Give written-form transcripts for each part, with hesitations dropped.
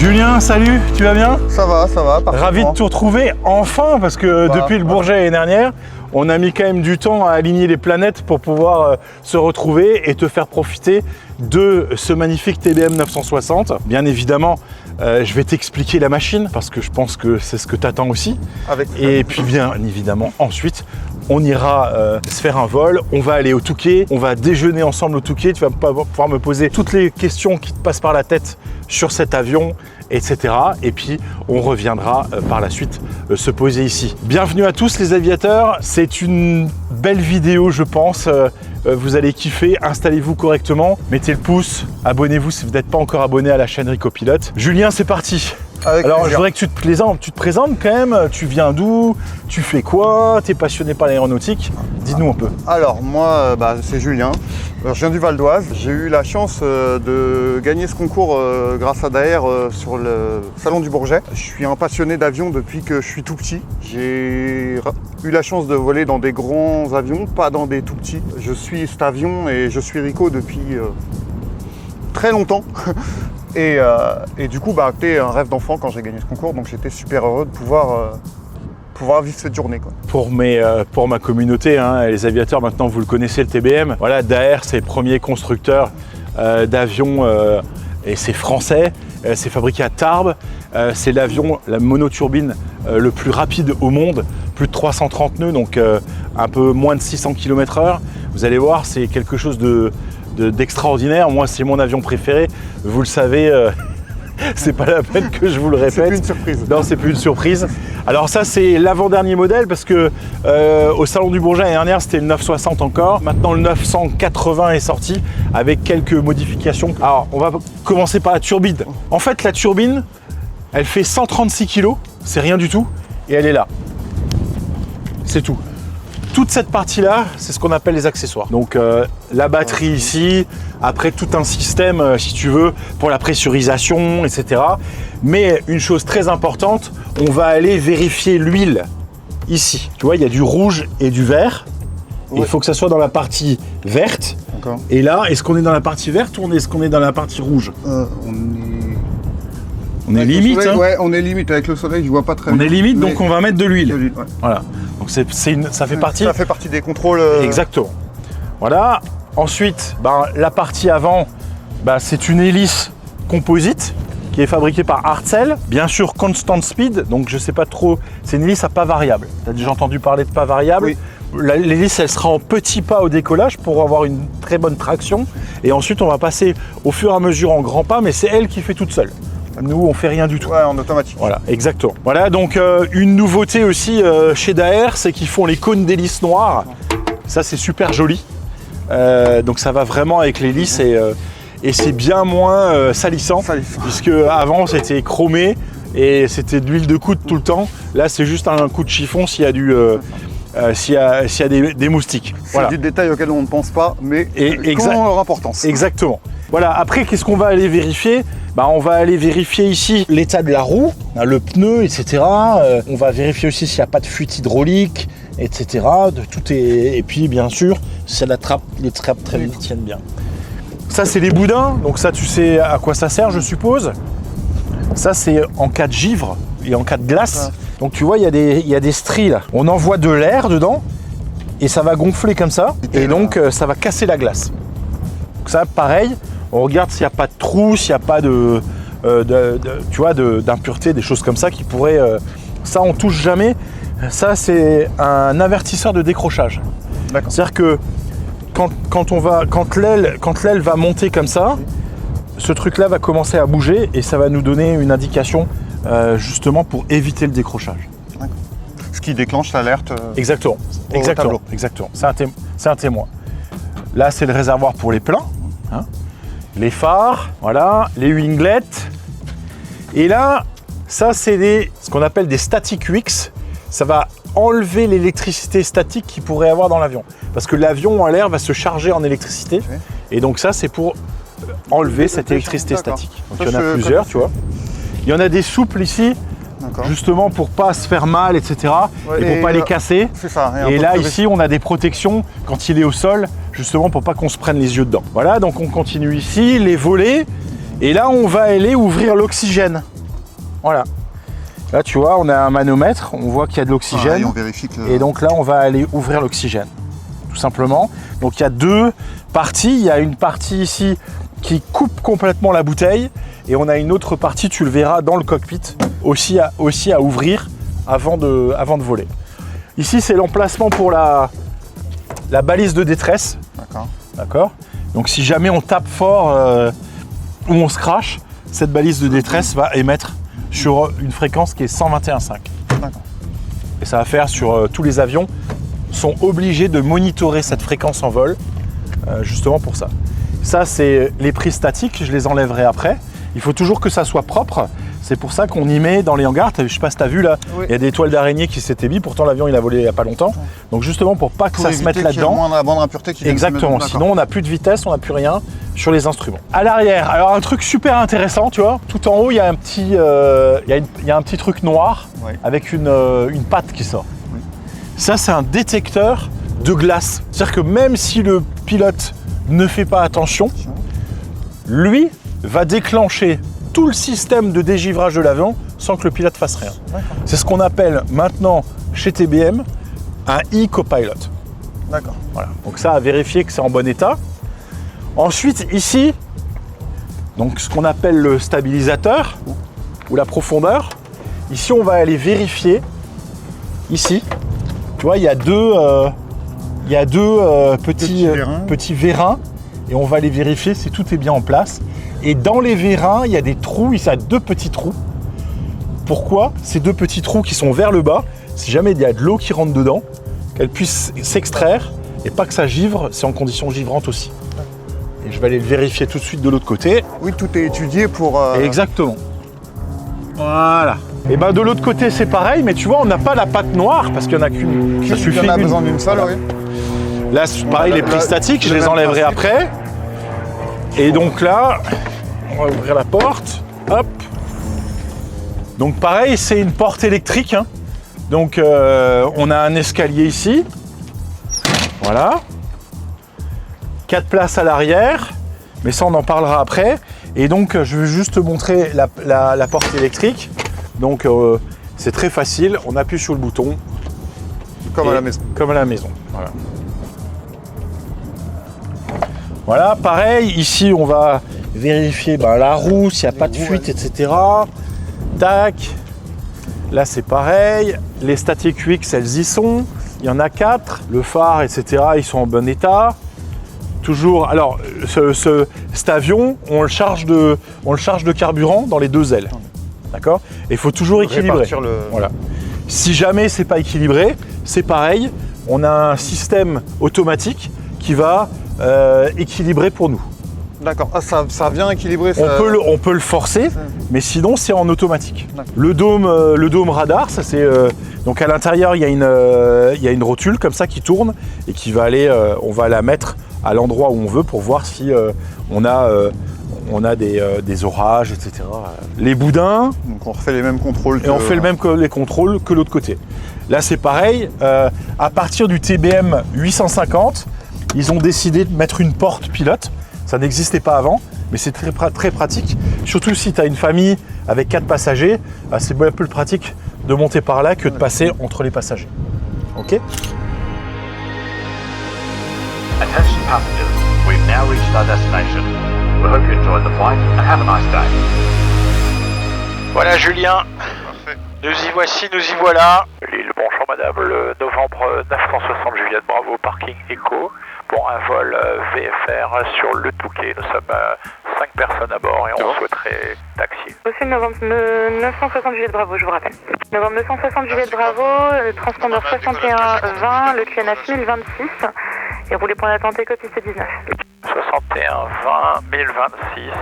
Julien, salut, tu vas bien? Ça va, parfaitement. Ravi de te retrouver enfin, parce que depuis le Bourget l'année dernière, on a mis quand même du temps à aligner les planètes pour pouvoir se retrouver et te faire profiter de ce magnifique TBM 960. Bien évidemment, je vais t'expliquer la machine, parce que je pense que c'est ce que tu attends aussi. Et puis bien évidemment, ensuite, on ira se faire un vol, on va aller au Touquet, on va déjeuner ensemble au Touquet, tu vas pouvoir me poser toutes les questions qui te passent par la tête sur cet avion, etc. Et puis on reviendra par la suite se poser ici. Bienvenue à tous les aviateurs, c'est une belle vidéo je pense, vous allez kiffer, installez-vous correctement, mettez le pouce, abonnez-vous si vous n'êtes pas encore abonné à la chaîne Rico Pilote. Julien, c'est parti. Alors je voudrais que tu te présentes quand même, tu viens d'où, tu fais quoi, tu es passionné par l'aéronautique, dis-nous un peu. Alors moi c'est Julien, je viens du Val d'Oise, j'ai eu la chance de gagner ce concours grâce à Daher sur le salon du Bourget. Je suis un passionné d'avion depuis que je suis tout petit, j'ai eu la chance de voler dans des grands avions, pas dans des tout petits. Je suis cet avion et je suis Rico depuis très longtemps. Et du coup, c'était un rêve d'enfant quand j'ai gagné ce concours, donc j'étais super heureux de pouvoir vivre cette journée, quoi. Pour ma communauté, hein, les aviateurs, maintenant vous le connaissez, le TBM. Voilà, Daher, c'est le premier constructeur d'avions et c'est français. C'est fabriqué à Tarbes. C'est l'avion, la monoturbine le plus rapide au monde, plus de 330 nœuds, donc un peu moins de 600 km/h. Vous allez voir, c'est quelque chose d'extraordinaire. Moi, c'est mon avion préféré. Vous le savez, c'est pas la peine que je vous le répète. C'est plus une surprise. Non, c'est plus une surprise. Alors ça, c'est l'avant-dernier modèle parce que au salon du Bourget l'année dernière, c'était le 960 encore. Maintenant, le 980 est sorti avec quelques modifications. Alors, on va commencer par la turbine. En fait, la turbine, elle fait 136 kg. C'est rien du tout. Et elle est là. C'est tout. Toute cette partie-là, c'est ce qu'on appelle les accessoires. Donc la batterie ici, après tout un système, si tu veux, pour la pressurisation, etc. Mais une chose très importante, on va aller vérifier l'huile ici. Tu vois, il y a du rouge et du vert. Ouais. Il faut que ça soit dans la partie verte. Et là, est-ce qu'on est dans la partie verte ou est-ce qu'on est dans la partie rouge? On est limite. Soleil, hein. Ouais, on est limite. Avec le soleil, je vois pas très bien. On est limite, mais donc on va mettre de l'huile. Ouais. Voilà. Donc ça fait partie. Ça fait partie des contrôles. Exactement. Voilà. Ensuite, la partie avant, c'est une hélice composite qui est fabriquée par Hartzell. Bien sûr, constant speed. Donc je sais pas trop. C'est une hélice à pas variable. Tu as déjà entendu parler de pas variable? Oui. L'hélice, elle sera en petits pas au décollage pour avoir une très bonne traction. Et ensuite, on va passer au fur et à mesure en grands pas, mais c'est elle qui fait toute seule. Nous, on fait rien du tout. Ouais, en automatique. Voilà, exactement. Voilà, donc une nouveauté aussi chez Daher, c'est qu'ils font les cônes d'hélice noires. Ça, c'est super joli. Donc ça va vraiment avec l'hélice et c'est bien moins salissant. Puisque avant, c'était chromé et c'était de l'huile de coude tout le temps. Là, c'est juste un coup de chiffon s'il y a s'il y a des moustiques. C'est du détail auquel on ne pense pas, mais comment leur importance. Exactement. Voilà, après, qu'est-ce qu'on va aller vérifier? On va aller vérifier ici l'état de la roue, le pneu, etc. On va vérifier aussi s'il n'y a pas de fuite hydraulique, etc. Et puis, bien sûr, si les trappes tiennent bien. Ça, c'est les boudins. Donc ça, tu sais à quoi ça sert, je suppose. Ça, c'est en cas de givre et en cas de glace. Donc tu vois, il y a des stries là. On envoie de l'air dedans et ça va gonfler comme ça. Et donc, ça va casser la glace. Donc ça, pareil. On regarde s'il n'y a pas de trou, s'il n'y a pas d'impureté, des choses comme ça qui pourraient... ça, on touche jamais. Ça, c'est un avertisseur de décrochage. C'est-à-dire que quand l'aile va monter comme ça, ce truc-là va commencer à bouger et ça va nous donner une indication justement pour éviter le décrochage. Ce qui déclenche l'alerte. Exactement. C'est un témoin. Là, c'est le réservoir pour les pleins. Hein. Les phares, voilà, les winglets. Et là, ça c'est ce qu'on appelle des static wicks. Ça va enlever l'électricité statique qu'il pourrait avoir dans l'avion. Parce que l'avion en l'air va se charger en électricité. Et donc ça, c'est pour enlever cette électricité statique. Donc il y en a plusieurs, tu vois. Il y en a des souples ici, justement pour pas se faire mal, etc. Ouais, et pour pas les casser. C'est ça. Et là, ici, on a des protections quand il est au sol, justement pour pas qu'on se prenne les yeux dedans. Voilà, donc on continue ici. Les volets, Et là, on va aller ouvrir l'oxygène. Voilà. Là, tu vois, on a un manomètre, on voit qu'il y a de l'oxygène. On vérifie que... Et donc là, on va aller ouvrir l'oxygène, tout simplement. Donc il y a deux parties. Il y a une partie ici qui coupe complètement la bouteille. Et on a une autre partie, tu le verras dans le cockpit, aussi à ouvrir avant de voler. Ici, c'est l'emplacement pour la balise de détresse. D'accord. Donc si jamais on tape fort ou on se crache, cette balise de détresse va émettre sur une fréquence qui est 121.5. Et ça va faire sur tous les avions, sont obligés de monitorer cette fréquence en vol, justement pour ça. Ça, c'est les prises statiques, je les enlèverai après. Il faut toujours que ça soit propre. C'est pour ça qu'on y met dans les hangars. Je ne sais pas si tu as vu là, oui. Il y a des toiles d'araignée qui s'étaient mises. Pourtant, l'avion il a volé il n'y a pas longtemps. Donc justement, pour pas que ça se mette là-dedans. La moindre impureté qui exactement. Sinon, on n'a plus de vitesse, on n'a plus rien sur les instruments. À l'arrière, alors un truc super intéressant, tu vois. Tout en haut, il y a un petit, il y a un petit truc noir avec une patte qui sort. Oui. Ça, c'est un détecteur de glace. C'est-à-dire que même si le pilote ne fait pas attention, lui va déclencher tout le système de dégivrage de l'avion sans que le pilote fasse rien. C'est ce qu'on appelle maintenant chez TBM un e-copilot. D'accord. Voilà. Donc ça, à vérifier que c'est en bon état. Ensuite, ici, donc ce qu'on appelle le stabilisateur ou la profondeur. Ici, on va aller vérifier. Ici, tu vois, il y a deux petits vérins et on va aller vérifier si tout est bien en place. Et dans les vérins, il y a des trous, il y a deux petits trous. Pourquoi? Ces deux petits trous qui sont vers le bas, si jamais il y a de l'eau qui rentre dedans, qu'elle puisse s'extraire et pas que ça givre, c'est en conditions givrantes aussi. Et je vais aller le vérifier tout de suite de l'autre côté. Oui, tout est étudié pour... Exactement. Voilà. Et ben de l'autre côté, c'est pareil, mais tu vois, on n'a pas la patte noire parce qu'il n'y en a qu'une. Ça suffit. Il y en a besoin d'une seule, oui. Là, pareil, les prises statiques, je les enlèverai après. Et donc là, on va ouvrir la porte. Hop. Donc pareil, c'est une porte électrique. Hein. Donc on a un escalier ici. Voilà. 4 places à l'arrière. Mais ça, on en parlera après. Et donc, je vais juste te montrer la porte électrique. Donc, c'est très facile. On appuie sur le bouton. Comme à la maison. Comme à la maison. Voilà. Voilà, pareil, ici on va vérifier la roue, s'il n'y a pas de fuite, etc. Tac. Là c'est pareil. Les Static QX, elles y sont. Il y en a 4. Le phare, etc. ils sont en bon état. Toujours. Alors, cet avion, on le charge de carburant dans les deux ailes. D'accord? Et il faut toujours équilibrer. Voilà. Si jamais c'est pas équilibré, c'est pareil. On a un système automatique qui va équilibrer pour nous. D'accord. Ah, ça vient équilibrer. Ça... On peut le forcer, mais sinon c'est en automatique. Le dôme radar, ça c'est donc à l'intérieur il y a une rotule comme ça qui tourne et qui va aller, on va la mettre à l'endroit où on veut pour voir si on a des orages, etc. Les boudins. Donc on refait les mêmes contrôles. Et on fait les contrôles que l'autre côté. Là c'est pareil. À partir du TBM 850, ils ont décidé de mettre une porte pilote. Ça n'existait pas avant, mais c'est très pratique. Surtout si tu as une famille avec 4 passagers, c'est beaucoup plus pratique de monter par là que de passer entre les passagers. Ok? Attention passengers, we've now reached our destination. We hope you enjoyed the flight and have a nice day. Voilà Julien, nous y voici, nous y voilà. Lille, bonjour madame, le novembre 960 Juliette Bravo, parking Eco, pour un vol VFR sur le Touquet. Nous sommes 5 personnes à bord et on souhaiterait taxier. Aussi novembre 960 Juliette Bravo, je vous rappelle. Novembre 960 Juliette Bravo, le transpondeur 6120, le QNH 1026 et roulez point d'attente Eco piste 19. 61 20 1026,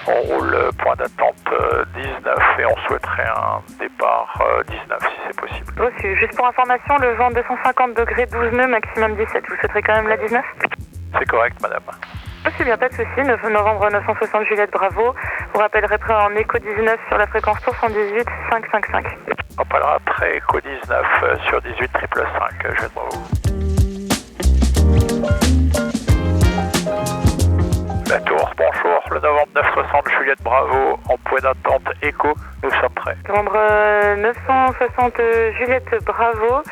on roule point d'attente 19 et on souhaiterait un départ 19 si c'est possible. Reçu. Juste pour information, le vent 250 degrés 12 nœuds, maximum 17. Vous souhaiterez quand même la 19? C'est correct madame. C'est bien, pas de souci. 9 novembre 960 Juliette Bravo. Vous rappellerez prêt en Eco 19 sur la fréquence tour 118 555. On parlera après Eco 19 sur 18 555 Juliette Bravo. La tour, bonjour. le novembre 960 Juliette Bravo, en point d'attente écho, nous sommes prêts. Novembre 960 Juliette Bravo.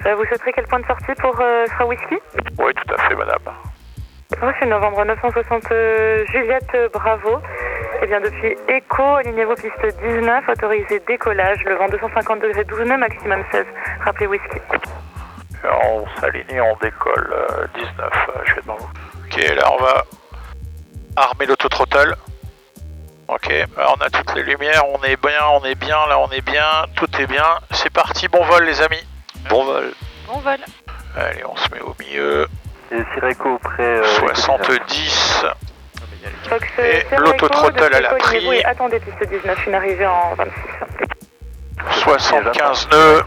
Vous souhaiterez quel point de sortie pour sera whisky? Oui, tout à fait, madame. Reçu novembre 960 Juliette Bravo. Eh bien, depuis Echo, alignez-vous piste 19, autorisé décollage, le vent 250 degrés 12 nœuds, maximum 16. Rappelez whisky. On s'aligne, on décolle 19, je vais devant vous. Ok, là on va armer l'autothrottle. Ok, alors on a toutes les lumières, on est bien, là on est bien, tout est bien. C'est parti, bon vol les amis. Bon vol. Bon vol. Allez, on se met au milieu. Et Sireco près 70. Fox, Et l'autothrottle elle a pris. Oui, attendez piste 19, une arrivée en 26. 75 nœuds.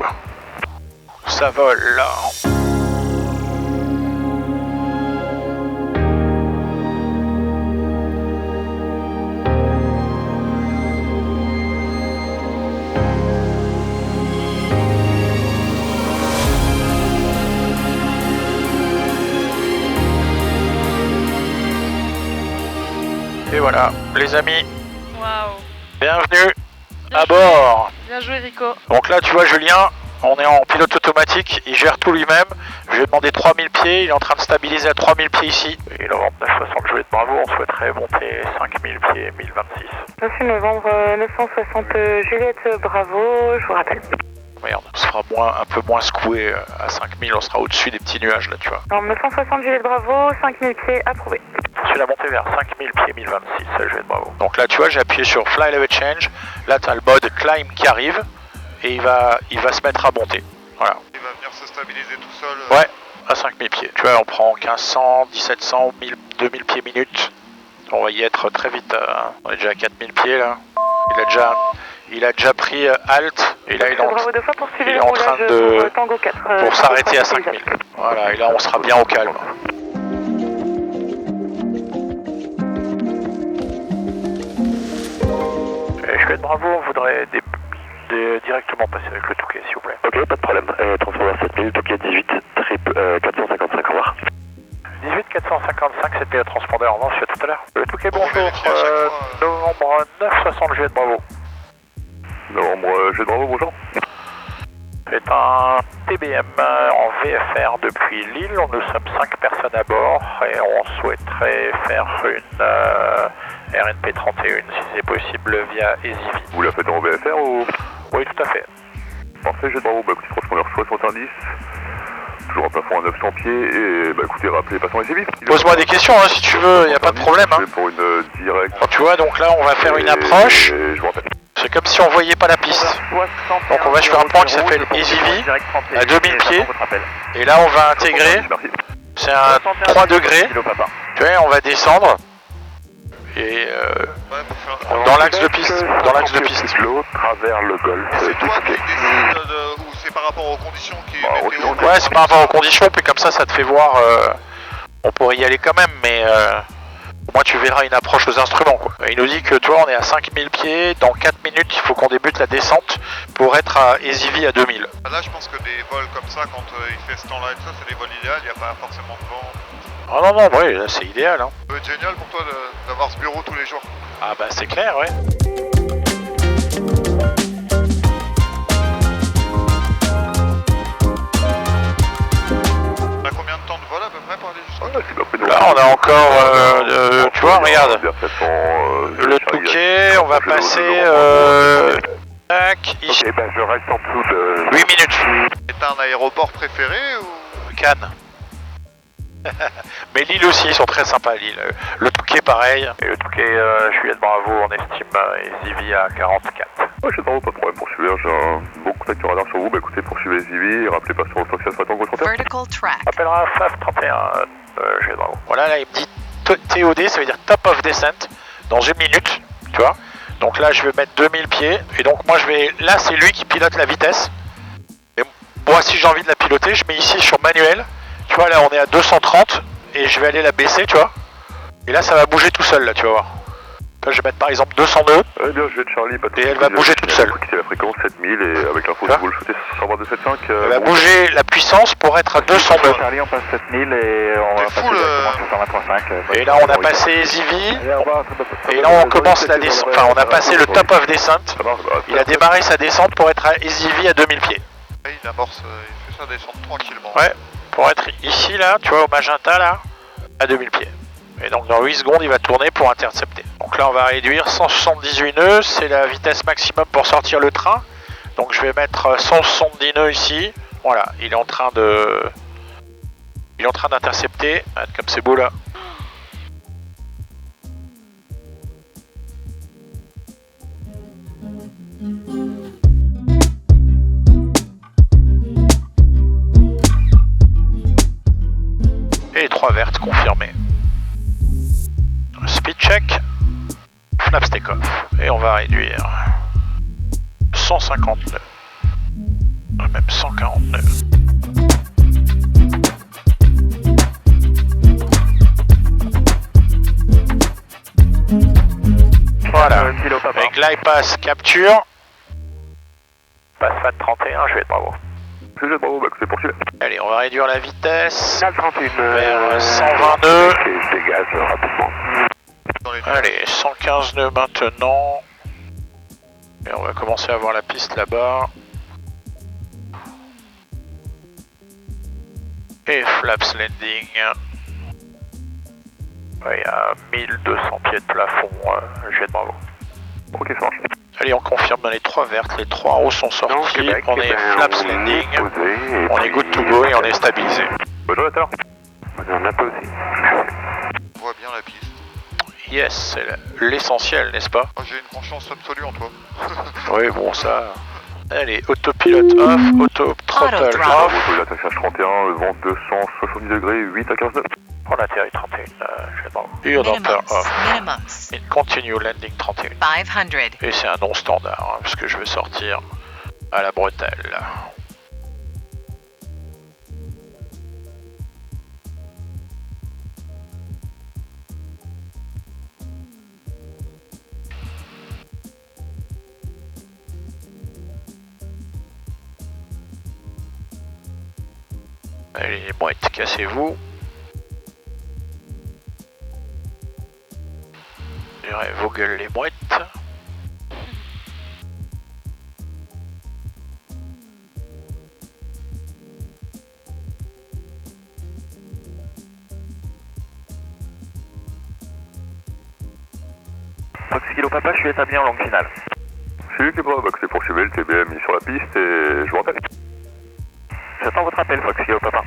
Ça vole là. Et voilà, les amis, Waouh. bienvenue Bien à joué. bord. Bien joué Rico. Donc là, tu vois, Julien, on est en pilote automatique, il gère tout lui-même. Je lui ai demandé 3000 pieds, il est en train de stabiliser à 3000 pieds ici. Et novembre 960 Juliette Bravo, on souhaiterait monter 5000 pieds, 1026. Reçu novembre 960 Juliette Bravo, je vous rappelle. Merde, on sera un peu moins secoué à 5000, on sera au-dessus des petits nuages là, tu vois. Novembre 960 Juliette Bravo, 5000 pieds approuvé. Je suis la montée vers 5000 pieds, 1026, Juliette Bravo. Donc là, tu vois, j'ai appuyé sur Fly Level Change. Là, tu as le mode Climb qui arrive et il va se mettre à monter. Voilà. Il va venir se stabiliser tout seul. Ouais, à 5000 pieds. Tu vois, on prend 1500, 1700, 1000, 2000 pieds minutes. On va y être très vite. On est déjà à 4000 pieds là. Il a déjà pris halt. Et là, il est en train de. Tango 4, pour s'arrêter à 5000. Voilà, et là, on sera bien au calme. Juliette Bravo, on voudrait directement passer avec le Touquet, s'il vous plaît. Ok, pas de problème. Transfert 7000, Touquet 18, trip 455, au revoir. 18 455, c'était le transpondeur en avance, tout à l'heure. Le Touquet, bonjour. Novembre 960 Juliette Bravo. Novembre Juliette Bravo, bonjour. C'est un TBM en VFR depuis Lille. Nous sommes 5 personnes à bord et on souhaiterait faire une RNP 31 si c'est possible via EasyV. Vous la faites en VFR ou? Oui, tout à fait. Parfait, Juliette Bravo, bah écoutez, transpondeur 70. Toujours un plafond à 900 pieds et bah écoutez, rappelez, passons ici vite. Pose-moi des questions hein, si tu veux, il n'y a pas de problème. Hein. Pour une directe. Alors, tu vois, donc là on va faire une approche. Je vous rappelle. C'est comme si on voyait pas la piste. Donc on va faire un point qui s'appelle EasyV à 2000 pieds. Et là on va intégrer. C'est un 3 degrés. Tu vois, on va descendre. Et dans l'axe de piste. Dans l'axe de piste. Travers le golfe. C'est toi qui décides ou c'est par rapport aux conditions qui météo? Ouais, c'est par rapport aux conditions, puis comme ça te fait voir. On pourrait y aller quand même, mais moi tu verras une approche aux instruments quoi. Il nous dit que toi on est à 5000 pieds, dans 4 minutes il faut qu'on débute la descente pour être à EasyV à 2000. Là je pense que des vols comme ça, quand il fait ce temps-là et tout ça, c'est des vols idéaux, il n'y a pas forcément de vent. Ah non, non, oui, là c'est idéal. Hein. Ça peut être génial pour toi d'avoir ce bureau tous les jours. Ah bah c'est clair, ouais. On a combien de temps de vol à peu près pour aller jusqu'à Là on a encore, tu vois, regarde, le Touquet, on va passer, tac, ici, Et ben je reste en dessous de 8 minutes, C'est un aéroport préféré ou... Cannes. Mais Lille aussi, ils sont très sympas Lille. Le Touquet pareil. Et le Touquet, Juliette Bravo, on estime EasyV à 44. Ouais, je pas de problème, poursuivez, j'ai un bon contact radar sur vous, bah écoutez, poursuivez EasyV et rappelez pas sur le Fox Alpha Tango 31. Vertical track. Appellera FAF 31, Juliette Bravo. Voilà, là il me dit TOD, ça veut dire Top of Descent, dans 1 minute, tu vois. Donc là je vais mettre 2000 pieds, et donc moi je vais, là c'est lui qui pilote la vitesse. Et moi si j'ai envie de la piloter, je mets ici sur manuel. Tu vois, là on est à 230 et je vais aller la baisser, tu vois. Et là ça va bouger tout seul, là, tu vas voir. je vais mettre par exemple 200 nœuds. Bien, je vais de Charlie, pas de Et elle va bouger toute seule. C'est la fréquence 7000 et avec l'info que vous le shootez sur 275. Elle va bouger la puissance pour être à 200 nœuds. Charlie, on passe 7000 et on va passer directement sur 123.5. Et là on a passé Easy et là on commence la descente, enfin on a passé le top of descent. Il a démarré sa descente pour être à Easy à 2000 pieds. Il amorce, il fait sa descente tranquillement. Ouais, pour être ici là, tu vois au magenta là, à 2000 pieds. Et donc dans 8 secondes il va tourner pour intercepter. Donc là on va réduire 178 nœuds, c'est la vitesse maximum pour sortir le train. Donc je vais mettre 170 nœuds ici. Voilà, il est en train d'intercepter. Comme c'est beau là. Et les 3 vertes confirmées. Speed check. Flaps take off. Et on va réduire 150 nœuds. Même 140 nœuds. Voilà. Avec là il passe capture. Passe fan 31, je vais être bravo. Je vais de Bravo, c'est poursuivi. Allez, on va réduire la vitesse 31 vers 120 nœuds. C'est gaz rapidement. Allez, 115 nœuds maintenant. Et on va commencer à voir la piste là-bas. Et flaps landing. Ouais, il y a 1200 pieds de plafond, jet de bravo. Ok, ça marche. Allez, on confirme dans les 3 vertes, les 3 roues sont sorties, on est flaps landing, on est good to go et on est stabilisé. Bonne journée à l'heure. On a pas aussi. On voit bien la piste. Yes, c'est l'essentiel, n'est-ce pas? Oh, j'ai une confiance absolue en toi. Oui, bon, ça... Allez, autopilote off, auto-throttle off. L'attaquage 31, vent 270 degrés, 8 à 15 nœuds. On atterrit 31, je vais voir. Hurdanteur off. Minimums. Et continue landing 31. 500. Et c'est un non standard, hein, parce que je vais sortir à la bretelle. Allez les mouettes, cassez-vous. Je dirais vos gueules les mouettes. Fox Kilo Papa, je suis établi en longue finale. C'est lui qui est pas, c'est poursuivi, le TBM est sur la piste et je vous rappelle. J'attends votre appel, Fox Kilo Papa.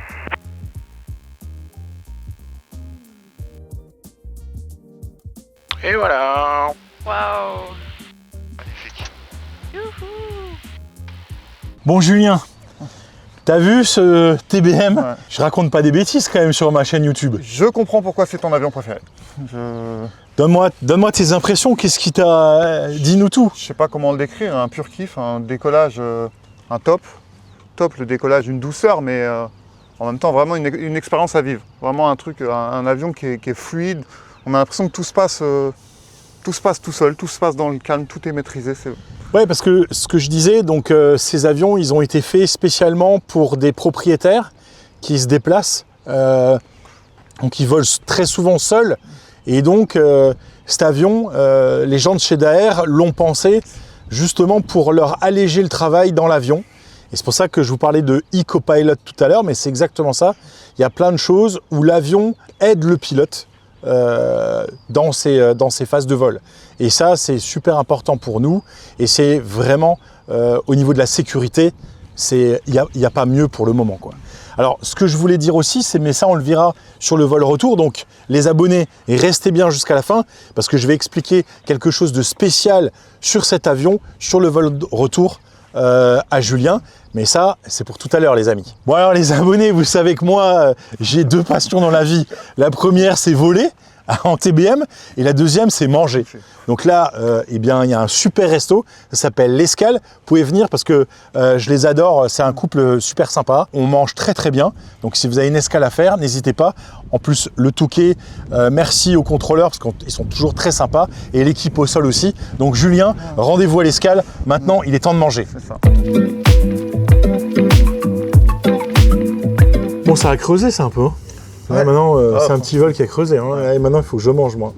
Et voilà. Wow. Magnifique. Bon Julien, t'as vu ce TBM? Ouais. Je raconte pas des bêtises quand même sur ma chaîne YouTube. Je comprends pourquoi c'est ton avion préféré. Donne-moi tes impressions, qu'est-ce qui t'a... Dis-nous tout. Je sais pas comment le décrire, un pur kiff, un décollage, un top. Top, le décollage, une douceur, mais en même temps vraiment une expérience à vivre. Vraiment un truc, un avion qui est fluide. On a l'impression que tout se passe tout seul, tout se passe dans le calme, tout est maîtrisé. Ouais, parce que ce que je disais, donc ces avions, ils ont été faits spécialement pour des propriétaires qui se déplacent, donc ils volent très souvent seuls. Et donc cet avion, les gens de chez Daher l'ont pensé justement pour leur alléger le travail dans l'avion. Et c'est pour ça que je vous parlais de e-copilot tout à l'heure, mais c'est exactement ça. Il y a plein de choses où l'avion aide le pilote dans ses phases de vol. Et ça, c'est super important pour nous. Et c'est vraiment, au niveau de la sécurité, il n'y a pas mieux pour le moment, quoi. Alors, ce que je voulais dire aussi, mais ça, on le verra sur le vol retour. Donc, les abonnés, restez bien jusqu'à la fin, parce que je vais expliquer quelque chose de spécial sur cet avion, sur le vol retour à Julien. Mais ça, c'est pour tout à l'heure, les amis. Bon, alors, les abonnés, vous savez que moi, j'ai 2 passions dans la vie. La première, c'est voler. en TBM, et la deuxième, c'est manger. Donc là, eh bien, il y a un super resto, ça s'appelle l'Escale. Vous pouvez venir parce que je les adore, c'est un couple super sympa. On mange très très bien, donc si vous avez une escale à faire, n'hésitez pas. En plus, le Touquet, merci aux contrôleurs parce qu'ils sont toujours très sympas, et l'équipe au sol aussi. Donc Julien, rendez-vous à l'Escale. Maintenant, il est temps de manger. C'est ça. Bon, ça a creusé, c'est un peu. Ouais, maintenant, c'est un petit vol qui a creusé. Hein. Et maintenant, il faut que je mange, moi.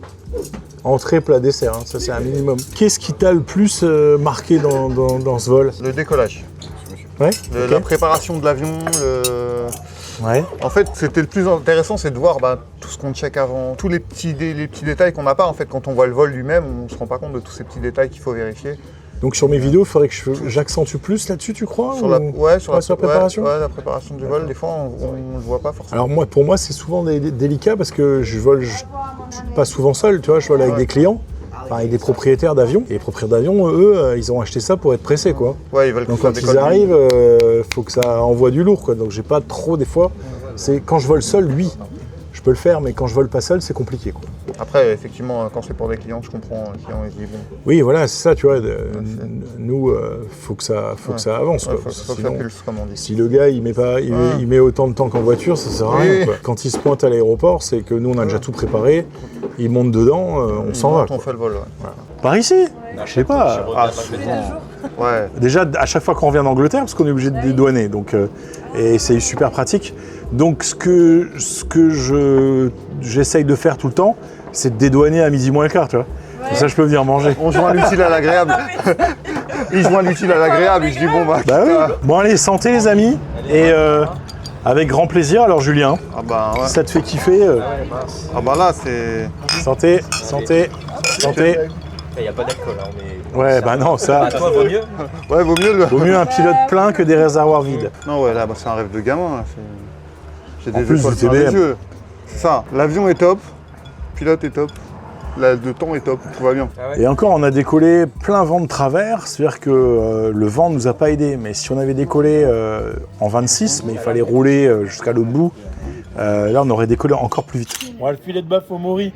Entrée, plat, dessert, hein. Ça c'est un minimum. Qu'est-ce qui t'a le plus marqué dans ce vol? Le décollage. Ouais, La préparation de l'avion. Ouais. En fait, c'était le plus intéressant, c'est de voir tout ce qu'on check avant, tous les petits détails qu'on n'a pas. En fait, quand on voit le vol lui-même, on ne se rend pas compte de tous ces petits détails qu'il faut vérifier. Donc sur mes vidéos, il faudrait que j'accentue plus là-dessus, tu crois? Sur la préparation. Ouais, la préparation du vol, des fois, on ne le voit pas forcément. Alors pour moi, c'est souvent délicat parce que je vole pas souvent seul, tu vois, je vole avec des clients. Enfin, avec des propriétaires d'avions. Et les propriétaires d'avions, eux, ils ont acheté ça pour être pressés, quoi. Ouais, ils veulent que donc ça quand ils arrivent, faut que ça envoie du lourd, quoi. Donc j'ai pas trop, des fois. C'est quand je vole seul, oui, je peux le faire, mais quand je vole pas seul, c'est compliqué, quoi. Après, effectivement, quand c'est pour des clients, je comprends. Les clients, ils disent bon. Oui, voilà, c'est ça, tu vois. Nous, faut que ça avance, quoi. Faut que ça pulse, comme on dit. Si le gars, il met autant de temps qu'en voiture, ça sert à rien, quoi. Quand il se pointe à l'aéroport, c'est que nous, on a déjà tout préparé. Il monte dedans, on s'en va. On fait le vol, ouais. Voilà. Par ici, je sais pas. Ouais. Déjà, à chaque fois qu'on revient d'Angleterre, parce qu'on est obligé de dédouaner, donc, et c'est super pratique. Donc, ce que j'essaye de faire tout le temps, c'est de dédouaner à midi moins le quart, tu vois. Ouais. Ça, je peux venir manger. On joint l'utile à l'agréable. Il joint l'utile à l'agréable, il se dit bon bah. Bah oui. Bon allez, santé les amis, et avec grand plaisir. Alors Julien, ouais. Si ça te fait kiffer. Là c'est. Santé, santé, santé. Il n'y a pas d'alcool, hein, on est... Ouais, bah non, ça. Toi, vaut mieux. Ouais, vaut mieux un pilote plein que des réservoirs vides. Non, ouais, là, c'est un rêve de gamin. Là. J'ai des étoiles plein les yeux. C'est ça. L'avion est top, le pilote est top, le temps est top, tout va bien. Et encore, on a décollé plein vent de travers, c'est-à-dire que le vent ne nous a pas aidés. Mais si on avait décollé en 26, mais il fallait rouler jusqu'à l'autre bout, là, on aurait décollé encore plus vite. Ouais, le filet de bœuf au Maury.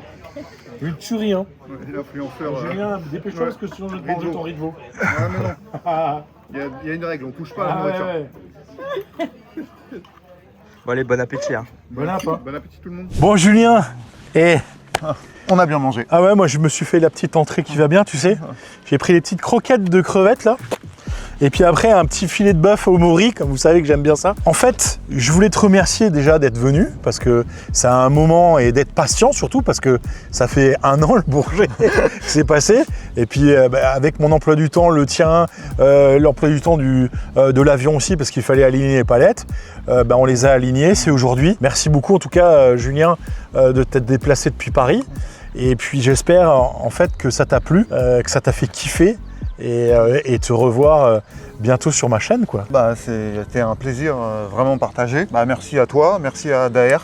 Une tuerie, hein. Julien, dépêche-toi parce que sinon je vais te manger ton riz de veau. Ah, mais non. Il y a une règle, on touche pas à la nourriture. Ouais. Bon allez, bon appétit. Hein. Bon appétit tout le monde. Bon Julien, on a bien mangé. Ah ouais, moi je me suis fait la petite entrée qui va bien, tu sais. J'ai pris les petites croquettes de crevettes là. Et puis après, un petit filet de bœuf au Maury, comme vous savez que j'aime bien ça. En fait, je voulais te remercier déjà d'être venu, parce que c'est un moment, et d'être patient surtout, parce que ça fait 1 an le Bourget qui s'est passé. Et puis avec mon emploi du temps, le tien, l'emploi du temps de l'avion aussi, parce qu'il fallait aligner les palettes, on les a alignés, c'est aujourd'hui. Merci beaucoup en tout cas, Julien, de t'être déplacé depuis Paris. Et puis j'espère en fait que ça t'a plu, que ça t'a fait kiffer. Et te revoir bientôt sur ma chaîne, quoi. C'était un plaisir vraiment partagé. Merci à toi, merci à Daher.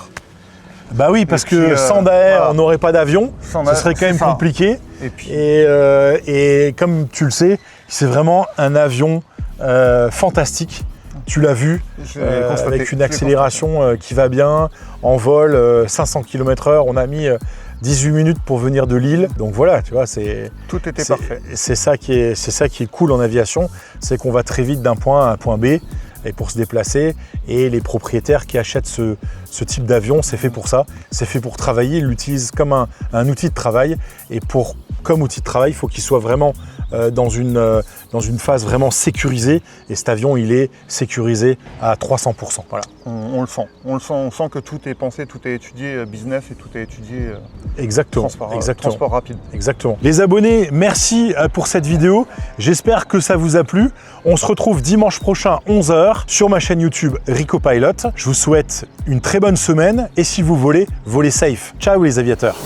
Bah oui, parce que sans Daher, voilà. On n'aurait pas d'avion, ce serait quand même compliqué. Et comme tu le sais, c'est vraiment un avion fantastique. Tu l'as vu, avec une accélération qui va bien, en vol 500 km/h, on a mis 18 minutes pour venir de Lille, donc voilà, tu vois, tout était parfait. C'est ça qui est cool en aviation, c'est qu'on va très vite d'un point à un point B et pour se déplacer, et les propriétaires qui achètent ce type d'avion, c'est fait pour ça, c'est fait pour travailler, ils l'utilisent comme un outil de travail, et comme outil de travail, il faut qu'il soit vraiment dans une phase vraiment sécurisée, et cet avion il est sécurisé à 300%. Voilà. On le sent, on sent que tout est pensé, tout est étudié business et tout est étudié transport rapide. Exactement. Les abonnés, merci pour cette vidéo, j'espère que ça vous a plu. On se retrouve dimanche prochain 11h sur ma chaîne YouTube Rico Pilot. Je vous souhaite une très bonne semaine, et si vous volez, volez safe. Ciao les aviateurs.